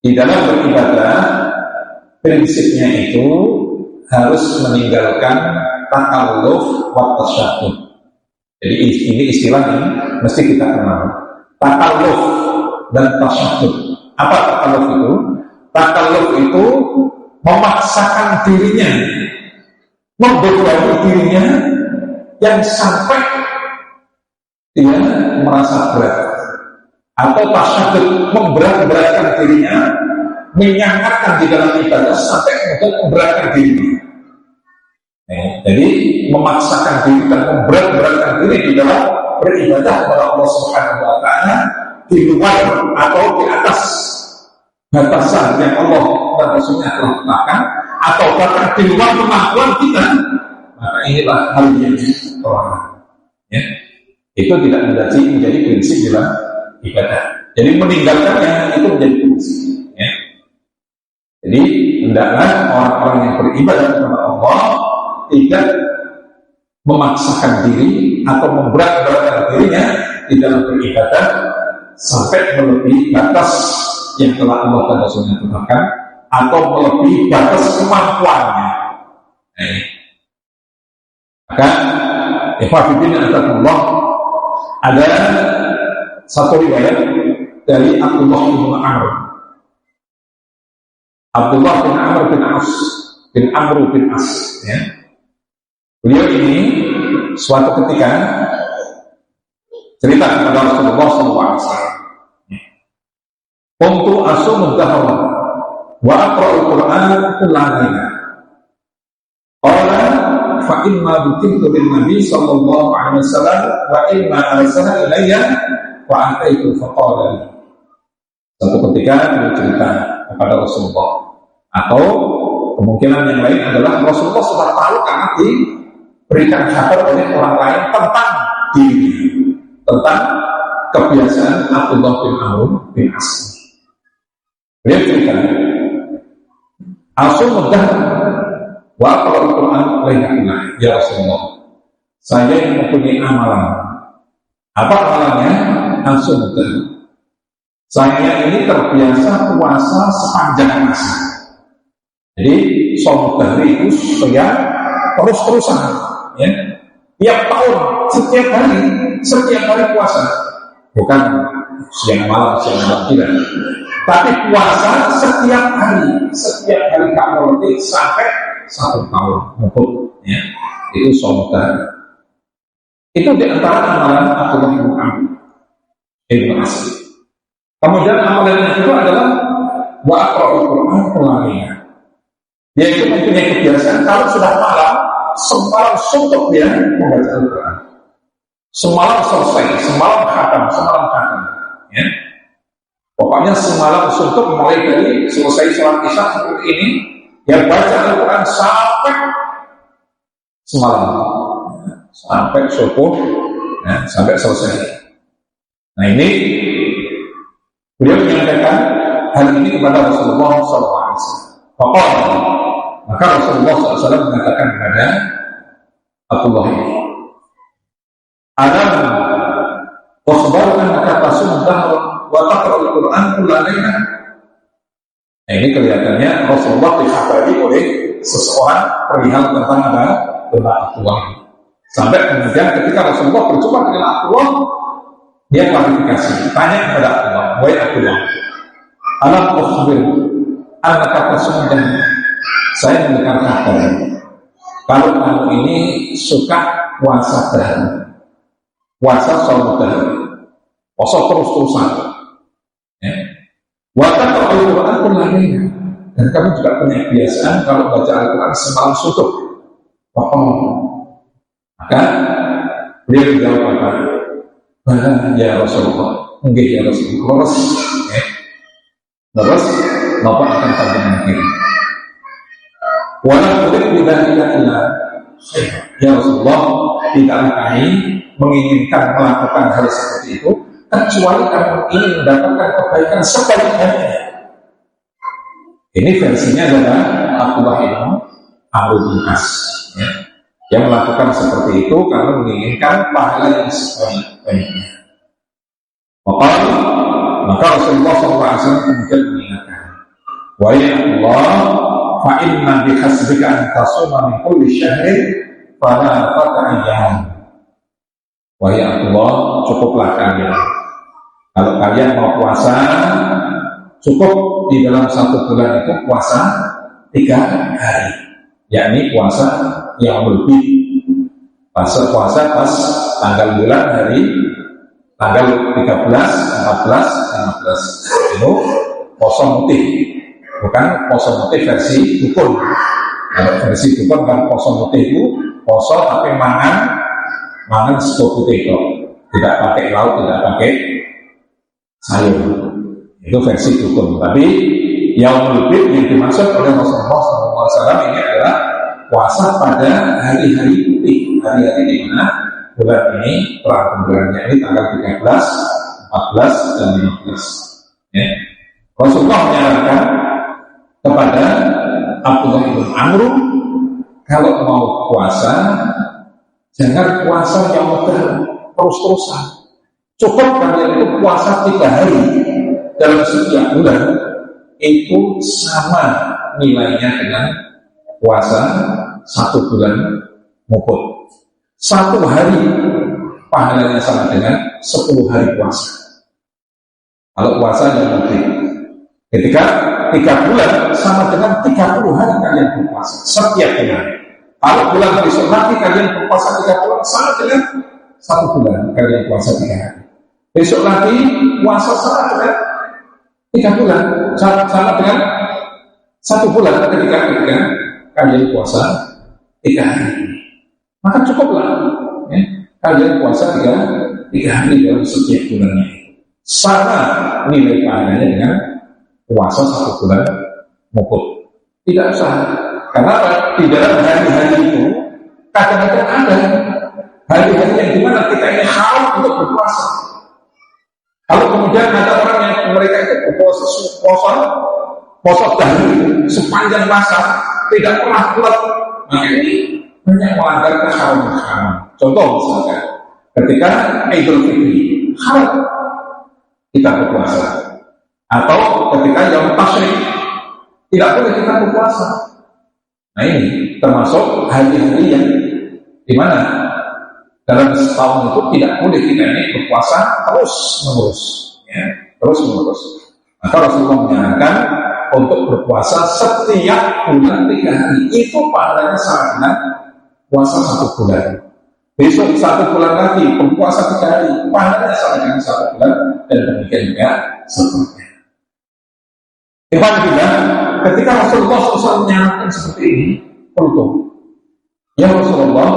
Di dalam beribadah, prinsipnya itu harus meninggalkan takalluf wa tasyahud. Jadi ini istilah yang mesti kita kenal. Takalluf dan tasyahud. Apa takalluf itu? Takalluf itu memaksakan dirinya, membebani dirinya yang sampai dia merasa berat. Atau tasyahud, memberat-beratkan dirinya, menyangatkan di dalam ibadah sampai kemudian memberatkan dirinya. Jadi memaksakan diri dan memberat-beratkan diri di dalam beribadah kepada Allah Subhanahu wa Ta'ala di luar atau di atas batasan yang Allah dan Rasulnya telah tetapkan, atau bahkan di luar kemampuan kita, maka inilah hal yang terlarang. Ya. Itu tidak menjadi prinsip dalam ibadah. Jadi meninggalkannya itu menjadi prinsip. Ya. Jadi hendaklah orang-orang yang beribadah kepada Allah tidak memaksakan diri atau memberat-beratkan dirinya di dalam beribadah sampai melebihi batas yang telah Allah dan Rasulnya tetapkan, atau melebihi batas kemampuannya. Maka ikhwatiddin azzakumullah, ada satu riwayat dari Abdullah bin Amr. Abdullah bin Amr bin Amr bin As, ya. Beliau ini suatu ketika cerita kepada Rasulullah SAW. Kuntu asumud dahra wa aqra'ul Qur'an kullana. Qala fa imma bitintu bin Nabi sallallahu alaihi wasallam wa imma arsala ilayya wa ataitu faqala li. Suatu ketika beliau cerita kepada Rasulullah, atau kemungkinan yang lain adalah Rasulullah sudah tahu karena diberikan kabar oleh orang lain tentang diri, tentang kebiasaan Abdullah bin Amr bin As. Beliau cerita, Asumudah wa aqra'ul Qur'an lainnya, ya Rasulullah, saya yang mempunyai amalan. Apa amalannya? Asumudah, saya ini terbiasa puasa sepanjang masa. Jadi sholat dari itu supaya terus-terusan, ya. Tiap tahun, setiap hari puasa, bukan siang malam tidak. Tapi puasa setiap hari kamu sampai 1 tahun mungkin, ya. Itu sholat. Itu di antara amalan Abdullah bin Amr bin As. Kemudian amalan yang kedua adalah wa aqra'ul Qur'an kullana. Dia itu mempunyai kebiasaan kalau sudah malam, semalam suntuk dia membaca Al-Quran. Semalam selesai, semalam khatam. Ya. Pokoknya semalam suntuk, mulai dari selesai sholat isya seperti ini, dia baca Al-Quran sampai semalam, sampai subuh, ya, sampai selesai. Nah ini beliau menyampaikan hal ini kepada Rasulullah SAW. Maka Rasulullah SAW mengatakan kepada Abdullah ini, Adam wasbarkan maka tasumdah wa taqra'ul Qur'an kullana. Nah ini kelihatannya Rasulullah dikhabari oleh seseorang perihal tentang Abdullah ini. Sampai kemudian ketika Rasulullah berjumpa dengan Abdullah, dia klarifikasi, tanya kepada Abdullah, wahai Abdullah, alam ukhbir annaka tasumdah. Saya mendengar kabar kalau kamu ini suka puasa dahar, puasa sholat dahar, puasa terus-terusan, ya. Watan Al-Quran pun lainnya, dan kamu juga punya kebiasaan kalau baca Al-Quran semalam suntuk. Maka beliau menjawab apa? Bala ya Rasulullah, enggak ya Rasulullah. Terus, Bapak akan pandangan kiri. Walau tidak ya Rasulullah, tidaklah kami menginginkan melakukan hal seperti itu kecuali kamu ingin mendapatkan kebaikan sebaik-baiknya. Ini versinya adalah Abdullah bin Amr bin As, ya, yang melakukan seperti itu karena menginginkan pahala yang sebaik-baiknya. Maka Rasulullah SAW kemudian mengingatkan, Wa ya Allah, fa inna bihasbika an tasuma min kulli syahrin fala ayyam. Wa ya Allah, cukuplah kalian. Kalau kalian mau puasa, cukup di dalam 1 bulan itu puasa 3 hari, yakni puasa yang lebih puasa pas tanggal bulan hari tanggal 13, 14, 15 itu poso mutih, bukan poso mutih versi dukun. Kalau versi dukun kan poso mutih itu poso tapi mangan sego putih kok, tidak pakai lauk, tidak pakai sayur. Itu versi dukun. Tapi yang lebih yang dimaksud oleh Rasulullah SAW ini adalah puasa pada hari-hari putih, hari-hari di mana bulan ini terang bulannya ini tanggal 13, 14, dan 15. Ya. Rasulullah menyarankan kepada Abdullah bin Amr, kalau mau puasa jangan puasa yang terus-terusan. Cukup kalian itu puasa 3 hari dalam setiap bulan, itu sama nilainya dengan puasa 1 bulan mukut. 1 hari pahalanya sama dengan 10 hari puasa. Kalau puasa yang mukut, ketika 3 bulan sama dengan 30 hari kalian berpuasa setiap bulan. Kalau bulan besok nanti kalian berpuasa 3 bulan sama dengan 1 bulan kalian puasa 3 hari. Besok lagi puasa sama dengan 3 bulan, sama dengan 1 bulan ketika kalian puasa 3 hari. Maka cukuplah ya, kalian puasa 3 hari dalam setiap bulannya. Sama nilai pahalanya dengan puasa 1 bulan mukut. Tidak usah. Karena di dalam hari-hari itu kadang-kadang ada hari-hari yang dimana kita ini haram untuk berpuasa. Kalau kemudian ada orang yang mereka itu puasa dahulu sepanjang masa tidak pernah pulang, maka ini banyak melanggar keharaman. Contoh misalkan ketika Idul Fitri haram kita berpuasa, atau ketika Yaum Tasyrik tidak boleh kita berpuasa. Nah ini termasuk hari-hari yang dimana dalam setahun itu tidak boleh kita ini berpuasa terus-menerus, ya, terus-menerus. Maka Rasulullah menyarankan untuk berpuasa setiap bulan 3 hari. Itu pahalanya sama dengan puasa 1 bulan. Besok 1 bulan lagi berpuasa 3 hari, pahalanya sama dengan 1 bulan, dan demikian juga seterusnya. Ikhwan fillah, ketika Rasulullah SAW menyarankan seperti ini, tentu, ya Rasulullah,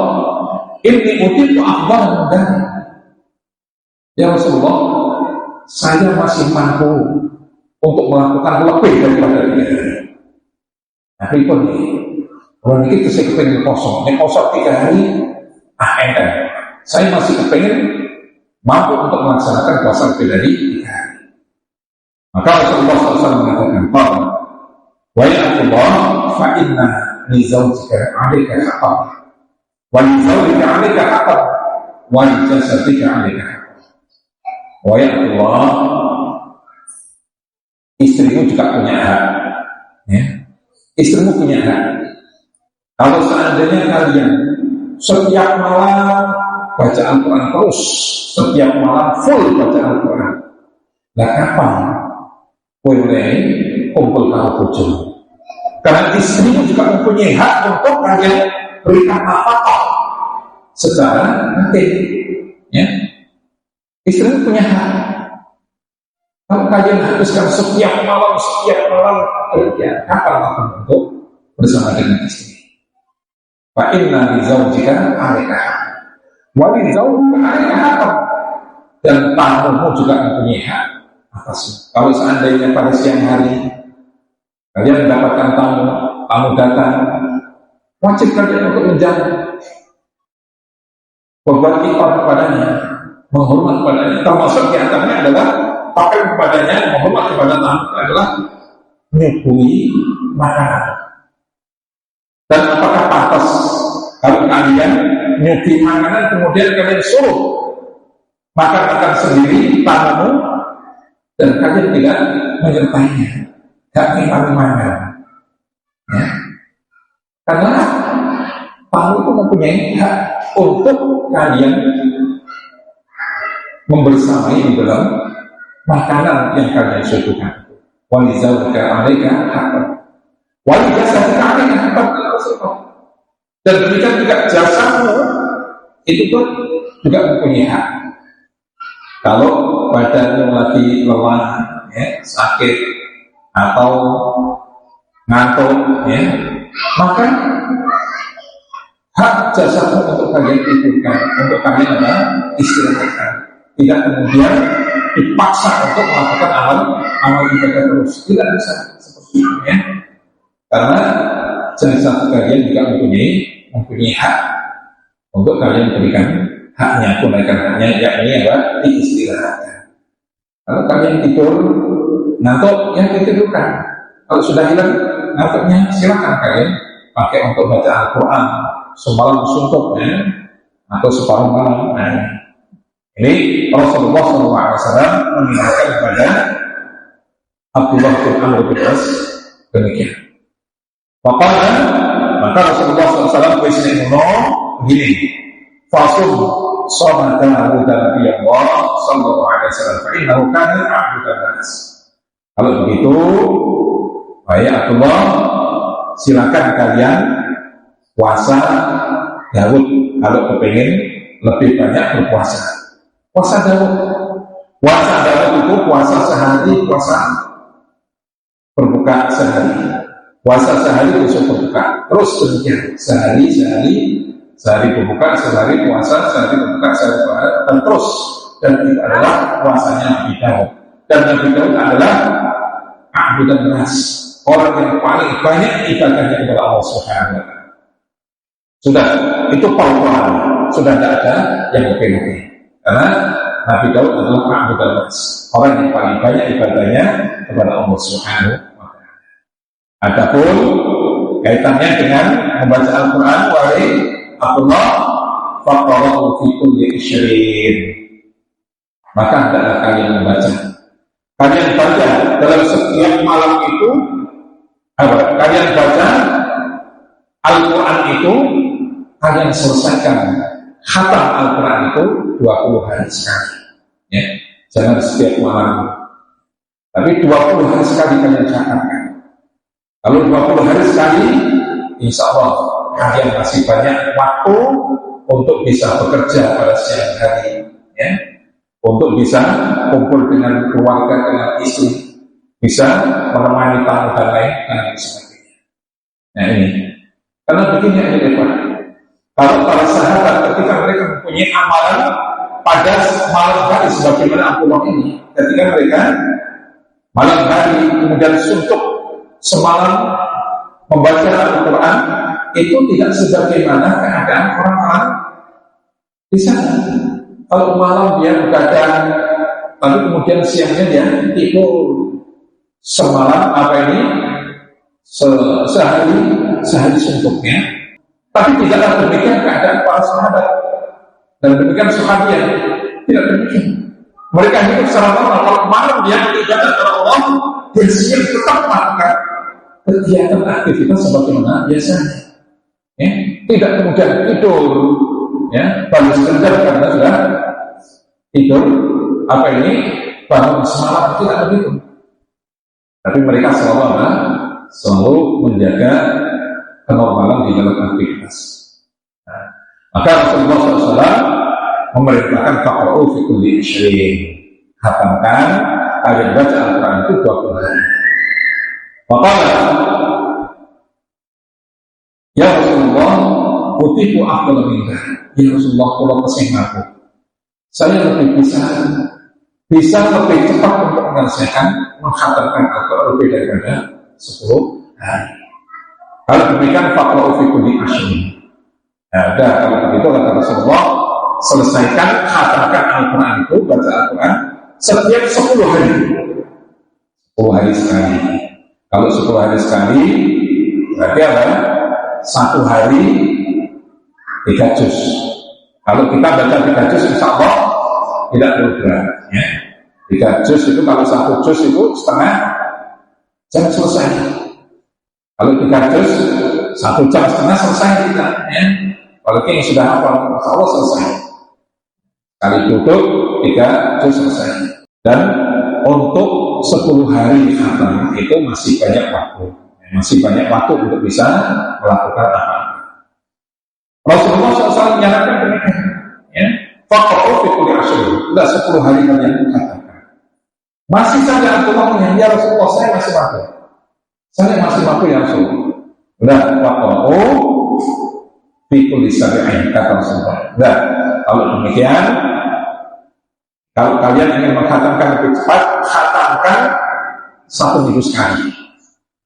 ini utitu akbar dan ya Rasulullah, saya masih mampu untuk melakukan lebih daripada 3 hari. Tapi pun kalau ini saya kepengen kosong 3 hari, enten. Saya masih kepengen mampu untuk melaksanakan puasa lebih dari 3 hari. Maka Rasulullah SAW mengatakan, wa ya Allah, fa inna li zawjika 'alaika haqqan, wa li zawjika 'alaika haqqan, wa li jasadika 'alaika haqqan. Wa ya Allah, istrimu juga punya hak, ya. Istrimu punya hak. Kalau seandainya kalian setiap malam baca Al-Quran terus, setiap malam full baca Al-Quran, nah kapan boleh kumpul karo bojomu? Karena istrimu juga mempunyai hak untuk kalian berikan nafkah secara nanti, ya. Istrimu punya hak. Kalau kalian habiskan setiap malam kerja, kapan waktu untuk bersama dengan istri? Fa inna li zawjika 'alaika haqqan, wa li zawjika 'alaika haqqan, dan tamumu juga mempunyai hak atasmu. Kalau seandainya pada siang hari kalian mendapatkan tamu datang, wajib kalian untuk menjamu, berbuat ikhlas kepadanya, menghormat kepadanya. Termasuk di antaranya adalah pakai kepadanya, menghormat kepada tamu adalah menyuguhi makanan. Dan apakah pantas kalau kalian menyuguhi makanan kemudian kalian suruh makan sendiri tamu dan kalian tidak menyertainya? haknya paling mana? Ya. Karena tamu itu mempunyai hak untuk kalian membersamai di dalam makanan yang kalian suguhkan. Walizalika alaika haqqan. Walijasaka alaika haqqan. Dan demikian juga jasamu itu pun juga mempunyai hak. Kalau badanmu lagi lelah, ya, sakit atau ngantuk, ya, maka hak jasamu untuk kalian tidurkan, untuk kalian istirahatkan. Tidak kemudian dipaksa untuk melakukan amal ibadah terus. Tidak bisa seperti itu, ya. Karena jasa kalian juga mempunyai hak untuk kalian berikan haknya, tunaikan haknya, yakni apa? Diistirahatkan. Kalau kalian tidur ngantuk, ya ditidurkan. Kalau sudah hilang ngantuknya, silakan kalian pakai untuk baca Al-Quran semalam suntuk, ya, atau separuh malam. Nah, ini Rasulullah SAW mengingatkan kepada Abdullah bin Amr bin As demikian. Maka Rasulullah SAW berisi begini, fasum somata Abu Nabi Allah Sallallahu Alaihi Wasallam. Fa'innahu kana abdukan nas. Kalau begitu, baik Abdullah, silakan kalian puasa Daud kalau kepingin lebih banyak berpuasa. Puasa Daud itu puasa sehari, puasa berbuka sehari. Puasa sehari besok berbuka. Terus demikian, sehari berbuka, sehari puasa, sehari berbuka, sehari puasa, dan terus. Dan itu adalah puasanya Nabi Daud. Dan Nabi Daud adalah abdudan nas, orang yang paling banyak ibadahnya kepada Allah Subhanahu wa Ta'ala. Sudah, itu paling sudah tidak ada yang lebih. Karena Nabi Daud adalah abdudan nas, orang yang paling banyak ibadahnya kepada Allah Subhanahu wa Ta'ala. Adapun kaitannya dengan membaca Al-Quran, wahai Abdullah, faqra'u fi kulli isyrin, maka hendaklah kalian membaca. Kalian baca dalam setiap malam itu, kalian baca Al-Quran itu, kalian selesaikan khatam Al-Quran itu 20 hari sekali, ya. Jangan setiap malam, tapi 20 hari sekali kalian catatkan. Kalau 20 hari sekali, insya Allah kalian masih banyak waktu untuk bisa bekerja pada siang hari, ya, untuk bisa kumpul dengan keluarga, dengan istri, bisa menemani tamu dan lain sebagainya. Nah ini, karena begini aja, kalau para sahabat ketika mereka mempunyai amalan pada malam hari sebagaimana Abdullah ini, ketika mereka malam hari kemudian suntuk semalam membaca Al-Quran, itu tidak sebagaimana keadaan orang-orang di sana. Kalau malam dia begadang, lalu kemudian siangnya dia tidur semalam sehari suntuknya. Tapi tidaklah demikian keadaan para sahabat dan demikian sahabat, tidak demikian. Mereka hidup secara normal. Kalau malam dia beribadah kepada Allah, dia siang tetap melakukan kegiatan aktivitas sebagaimana biasanya, ya. Tidak kemudian tidur, ya, baru sebentar karena sudah tidur bangun semalam, tidak begitu. Tapi mereka selalu menjaga kenormalan di dalam aktivitas. Nah, maka Rasulullah SAW memerintahkan faqra'u fi kulli isyrin, hatamkan kalian baca Al-Quran itu 20 hari. Maka ya Rasulullah, utiku afdal minka. Ya Rasulullah, kalau kesing aku, saya lebih bisa lebih cepat untuk menyelesaikan menghatamkan Al-Quran lebih daripada 10 hari. Kalau demikian faqra'u fi kulli isyrin. Nah, kalau begitu kata Rasulullah, selesaikan khatamkan Al-Quran itu, baca Al-Quran setiap 10 hari. 10 hari sekali. Kalau 10 hari sekali, berarti apa? 1 hari 3 juz. Kalau kita baca 3 juz, insya Allah tidak perlu berat, ya. 3 juz itu, kalau 1 juz itu setengah jangan selesai. Kalau 3 juz 1,5 jam selesai kita, ya. Kalau yang sudah hafal, insya Allah selesai. Kali duduk 3 juz selesai. Dan untuk 10 hari khatam itu masih banyak waktu. Masih banyak waktu untuk bisa melakukan apa. Rasulullah SAW menyarankan demikian. Ya, faqra'u fi kulli ashr. Sudah 10 hari kalian katakan. Masih saja Abdullah ya Rasulullah, saya masih waktu. Saya masih waktu ya Rasulullah. Sudah faqra'u fi kulli sab'in kata Rasulullah. Sudah, kalau demikian, kalau kalian ingin menghatamkan lebih cepat, khatamkan 1 minggu sekali.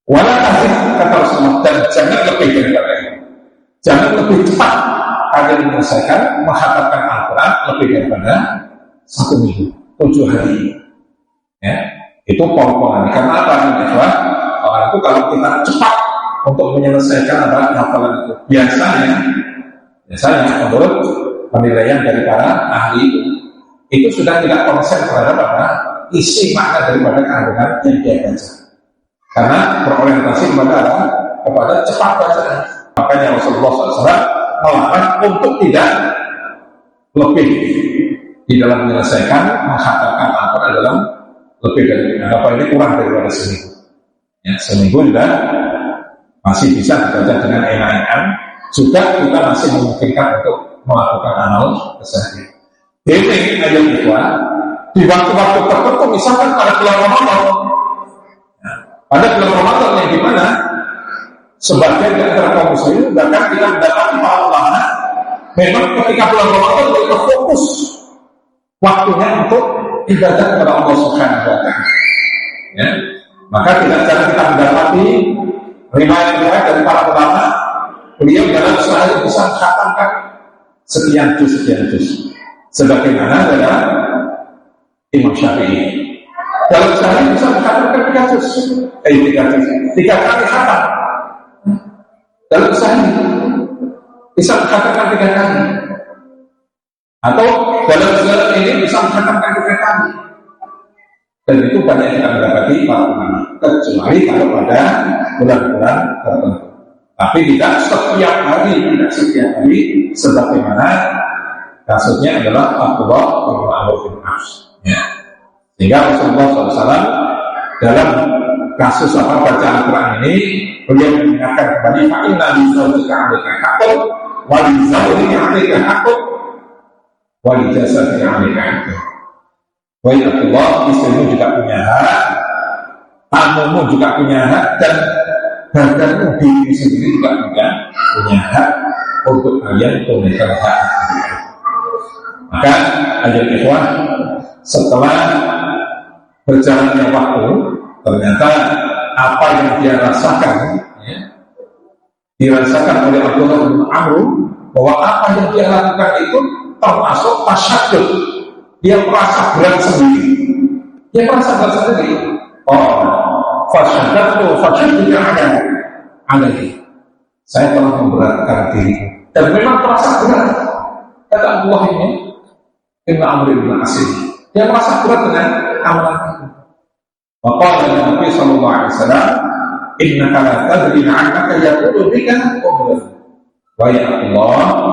Wala tahzib kata Rasulullah, dan jangan lebih daripada itu. Jangan lebih cepat kalian menyelesaikan menghatamkan Al-Quran lebih daripada 1 minggu, 7 hari. Ya, itu pol-polan. Karena apa? Orang itu kalau kita cepat untuk menyelesaikan hafalan itu, biasanya menurut penilaian dari para ahli itu sudah tidak konsen terhadap isi makna daripada kandungan yang dia baca. Karena berorientasi kepada cepat bacaan. Makanya Rasulullah SAW melarang untuk tidak lebih di dalam menyelesaikan menghatamkan Al-Quran dalam lebih dari ini kurang daripada seminggu. Ya, seminggu juga masih bisa dibaca dengan enak-enakan. Juga kita masih memungkinkan untuk melakukan amal keseharian. Ini ayat kedua, di waktu-waktu tertentu, misalkan pada bulan Ramadan, pada bulan Ramadan yang dimana sebagian dari antara kaum muslimin bahkan kita mendapati para ulama memang ketika bulan Ramadan mereka fokus waktunya untuk ibadah kepada Allah Subhanahu wa Ta'ala. Ya, maka tidak jarang kita mendapati riwayat-riwayat dari para ulama, beliau dalam sehari bisa menghatamkan sekian juz. Sebagaimana adalah Imam Syafi'i dalam sehari bisa menghatamkan 3 juz, 3 kali khatam. Dalam sehari bisa menghatamkan 3 kali, atau dalam segala ini bisa menghatamkan 3 kali. Dan itu banyak kita mendapati para ulama, kecuali kalau pada bulan-bulan tertentu. Tapi tidak setiap hari, sebagaimana kasusnya adalah Abdullah bin Amr bin As. Ya. Sehingga Rasulullah SAW dalam kasus baca Al-Quran ini beliau mengingatkan kembali fa'inna li zawjika 'alaika haqqun wa li zawjika 'alaika haqqun wa li jasadika 'alaika haqqun. Wahai Abdullah, istrimu juga punya hak, tamumu juga punya hak, dan badanmu diri sendiri juga punya hak untuk kalian tunaikan hak. Maka ayat ikhwan, setelah berjalannya waktu, ternyata apa yang dia rasakan, dirasakan oleh Abdullah bin Amr, bahwa apa yang dia lakukan itu termasuk tasyadud. Dia merasa berat sendiri. Fasyadud alaihi. Saya telah memberatkan diri. Dan memang terasa berat. Kata Allah ini, Inna Amr bin Asir, dia merasa berat dengan amalan itu. Maka Nabi sallallahu alaihi wasallam, innaka la tadri 'annaka yaqulu bika qabla. Wa ya Allah,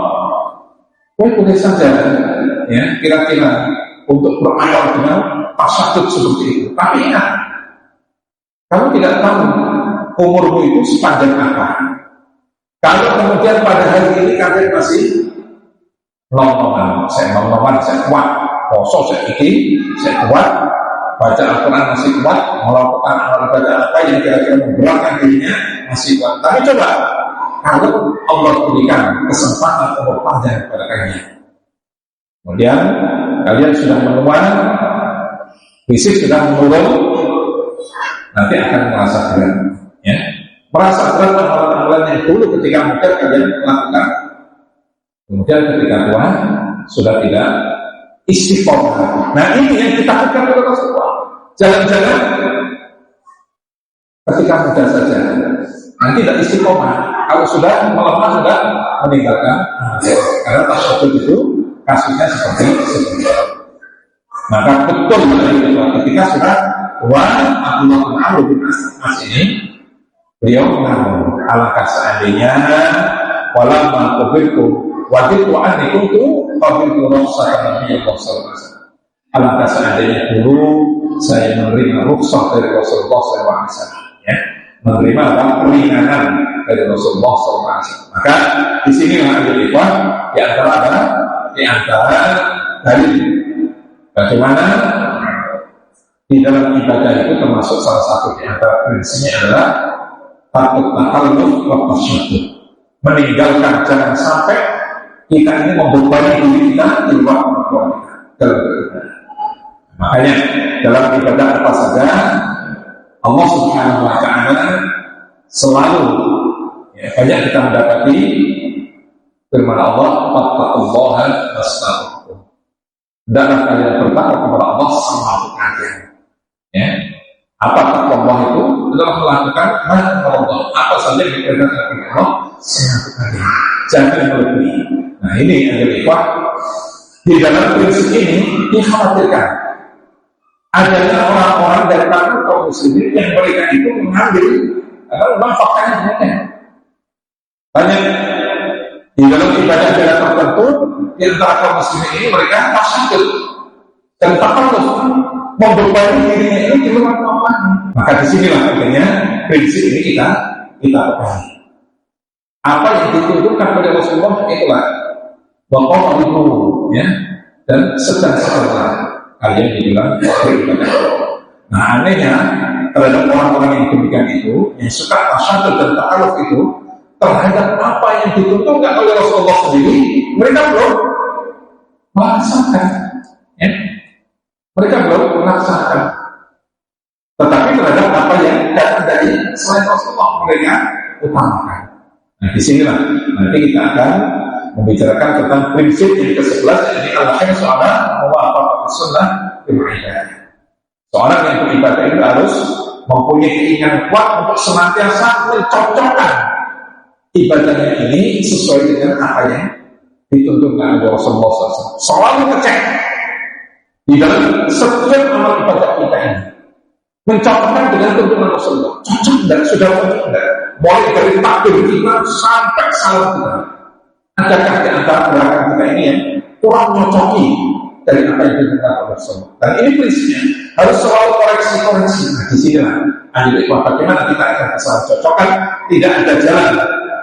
boleh saja ya kira-kira untuk beramal dengan tasyadud seperti itu. Tapi ingat, kamu tidak tahu umurmu itu sepanjang apa. Kalau kemudian pada hari ini kalian masih saya kuat, poso saya kuat, baca Al-Quran masih kuat, melakukan amal ibadah apa yang kira-kira memberatkan dirinya masih kuat. Tapi coba, kalau Allah berikan kesempatan umur panjang kepada kalian, kemudian kalian sudah menua, fisik sudah menurun, nanti akan merasa berat. Ya, merasa berat amalan-amalan yang dulu ketika muda kalian melakukan. Kemudian ketika tua sudah tidak istiqomah. Nah ini yang ditakutkan oleh Rasulullah. Jangan-jangan ketika muda saja nanti tidak istiqomah. Kalau sudah melemah sudah meninggalkan. Karena tasyadud itu kasusnya seperti itu. Maka betul ketika sudah Abdullah bin Amr bin As ini beliau mengaku, alangkah seandainya walamma qabiltu waditu anni kuntu qabiltu rukhsatan Nabi sallallahu alaihi wasallam. Alangkah seandainya dulu saya menerima rukhsah dari Rasulullah SAW, ya, menerima peringanan dari Rasulullah SAW. Maka di sini ada di antara dalil bagaimana di dalam ibadah itu termasuk salah satu di antara prinsipnya adalah takut takalluf wa tasyadud, meninggalkan jangan sampai kita ini membebani diri kita di luar kemampuan kita dalam beribadah. Makanya dalam ibadah apa saja Allah Subhanahu wa ta'ala selalu, ya, banyak kita mendapati firman Allah, fattaqullaha mastata'tum. Hendaklah kalian bertakwa kepada Allah semampu kalian. Ya. Apa takwa Allah itu? Adalah melakukan Allah. Apa saja yang diperintahkan oleh Allah semampu kalian. Jangan melebihi. Nah, ini adalah ikhwah. Di dalam prinsip ini dikhawatirkan adanya orang-orang dari kaum muslimin yang mereka itu mengambil memang faktanya demikian. Banyak di dalam ibadah tertentu di antara kaum muslimin ini mereka tasyadud dan takalluf, membebani dirinya ini di luar kemampuan. Maka disinilah adanya prinsip ini kita pahami. Apa yang ditunjukkan oleh Rasulullah itulah bahwa itu, ya, dan sedang kalian dibilang beribadah. Nah, anehnya terhadap orang-orang yang demikian itu, yang suka tasyadud dan takalluf itu terhadap apa yang dituntutkan oleh Rasulullah sendiri, mereka belum melaksanakan. Ya? Mereka belum melaksanakan. Tetapi terhadap apa yang datang dari selain Rasulullah, mereka utamakan. Nah, disinilah nanti kita akan membicarakan tentang prinsip yang ke-11, jadi al-hirsu ala muwafaqatis sunnah beribadah. Seorang yang beribadah itu harus mempunyai keinginan kuat untuk senantiasa mencocokkan ibadahnya ini sesuai dengan apa yang dituntunkan oleh Rasulullah SAW. Selalu ngecek di dalam setiap amal ibadah kita ini, mencocokkan dengan tuntunan Rasulullah. Cocok dan sudah cocok dan mulai dari takbir kita sampai salam kita. Adakah di antara gerakan kita ini yang kurang mencocoki dari apa yang dituntunkan oleh Rasulullah? Dan ini prinsipnya harus selalu koreksi-koreksi. Nah, di sini lah, bagaimana kita akan bisa cocokkan. Tidak ada jalan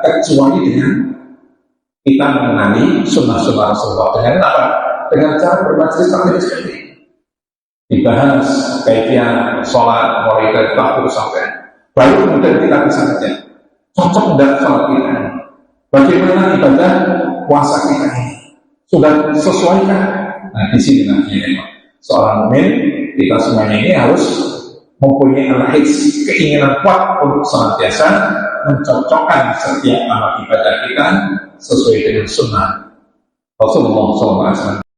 kecuali dengan kita mengenali sunnah-sunnah Rasulullah. Dengan apa? Dengan cara bermajelis taklim seperti ini. Dibahas kaifiah sholat mulai dari takbir sampai baru kemudian kita bisa ngecek cocok dan sholat kita. Bagaimana ibadah puasa kita ini sudah sesuaikah? Nah, di sini nanti seorang mukmin, kita semuanya ini harus mempunyai al-his, keinginan kuat untuk senantiasa mencocokkan setiap amal ibadah kita sesuai dengan sunnah Rasulullah SAW.